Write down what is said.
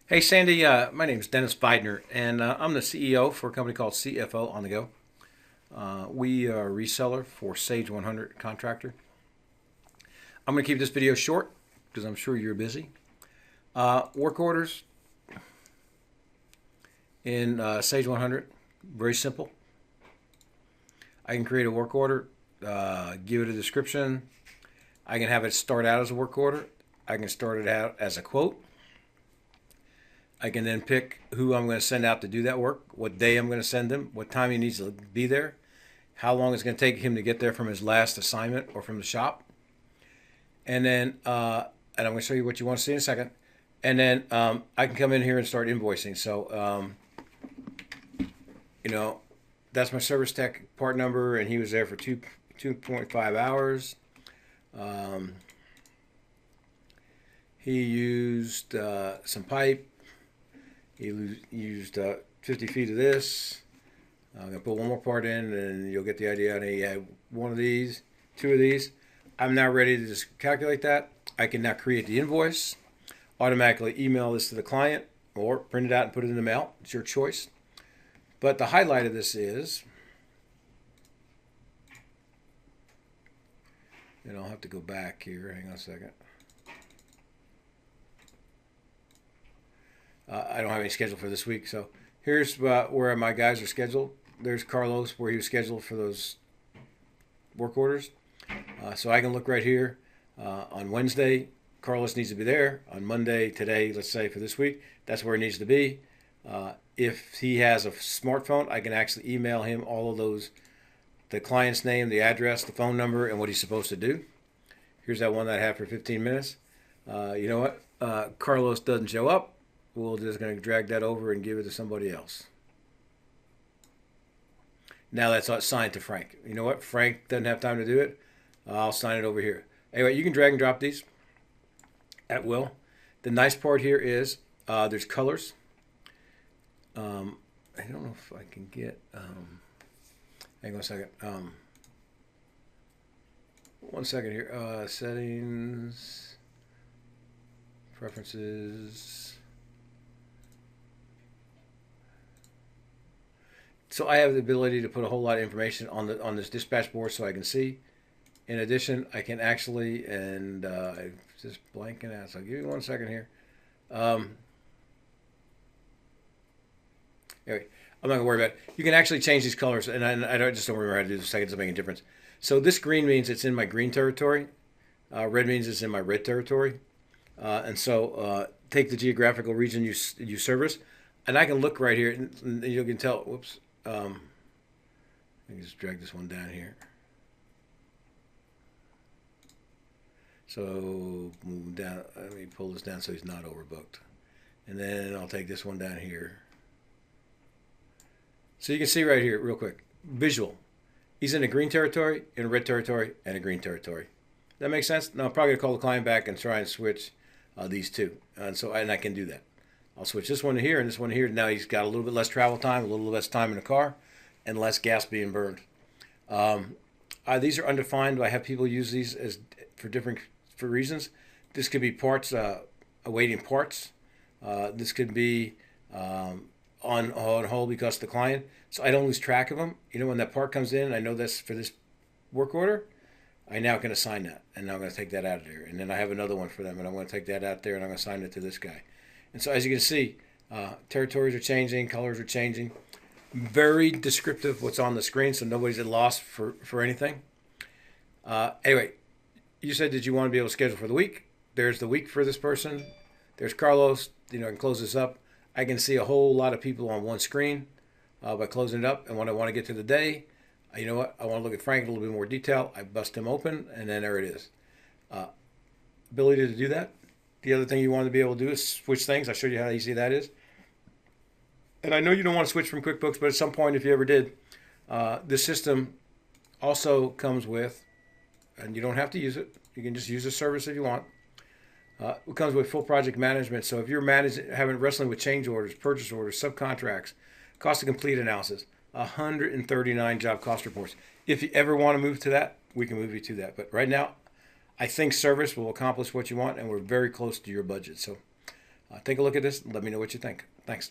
Hey Sandy, my name is Dennis Beidner, and I'm the CEO for a company called CFO on the Go. We are a reseller for Sage 100 Contractor. I'm going to keep this video short because I'm sure you're busy. Work orders in Sage 100, very simple. I can create a work order, give it a description. I can have it start out as a work order. I can start it out as a quote. I can then pick who I'm going to send out to do that work, what day I'm going to send him, what time he needs to be there, how long it's going to take him to get there from his last assignment or from the shop. And then, and I'm going to show you what you want to see in a second. And then I can come in here and start invoicing. So, that's my service tech part number, and he was there for 2.5 hours. He used some pipe. He used 50 feet of this. I'm going to put one more part in, and you'll get the idea. And he had one of these, two of these. I'm now ready to just calculate that. I can now create the invoice, automatically email this to the client, or print it out and put it in the mail. It's your choice. But the highlight of this is, and I'll have to go back here. Hang on a second. I don't have any schedule for this week, so here's where my guys are scheduled. There's Carlos, where he was scheduled for those work orders. So I can look right here. On Wednesday, Carlos needs to be there. On Monday, today, let's say for this week, that's where he needs to be. If he has a smartphone, I can actually email him all of those, the client's name, the address, the phone number, and what he's supposed to do. Here's that one that I have for 15 minutes. You know what? Carlos doesn't show up. We're just going to drag that over and give it to somebody else. Now that's signed to Frank. You know what? Frank doesn't have time to do it. I'll sign it over here. Anyway, you can drag and drop these at will. The nice part here is there's colors. I don't know if I can get. Hang on a second. 1 second here. Settings, preferences. So I have the ability to put a whole lot of information on this dispatch board, so I can see. In addition, I can actually, and I'm just blanking out. So give me 1 second here. Anyway, I'm not gonna worry about it. You can actually change these colors, and I just don't remember how to do this. It doesn't make a difference. So this green means it's in my green territory. Red means it's in my red territory. And so take the geographical region you service, and I can look right here, and you can tell. Whoops. I can just drag this one down here. So move down. Let me pull this down so he's not overbooked, and then I'll take this one down here. So you can see right here, real quick, visual. He's in a green territory, in a red territory, and a green territory. That makes sense? Now I'm probably gonna call the client back and try and switch these two, and I can do that. I'll switch this one to here and this one to here. Now he's got a little bit less travel time, a little less time in the car, and less gas being burned. These are undefined. I have people use these as for reasons. This could be parts, awaiting parts. This could be on hold because of the client. So I don't lose track of them. You know, when that part comes in, I know that's for this work order. I now can assign that, and now I'm going to take that out of there. And then I have another one for them, and I'm going to take that out there, and I'm going to assign it to this guy. And so as you can see, territories are changing, colors are changing. Very descriptive what's on the screen, so nobody's at loss for anything. Anyway, you said that you want to be able to schedule for the week. There's the week for this person. There's Carlos. You know, I can close this up. I can see a whole lot of people on one screen by closing it up. And when I want to get to the day, you know what? I want to look at Frank in a little bit more detail. I bust him open, and then there it is. Ability to do that. The other thing you want to be able to do is switch things. I showed you how easy that is. And I know you don't want to switch from QuickBooks, but at some point, if you ever did, this system also comes with, and you don't have to use it. You can just use the service if you want. It comes with full project management. So if you're having wrestling with change orders, purchase orders, subcontracts, cost to complete analysis, 139 job cost reports. If you ever want to move to that, we can move you to that. But right now, I think service will accomplish what you want, and we're very close to your budget. So Take a look at this. Let me know what you think. Thanks.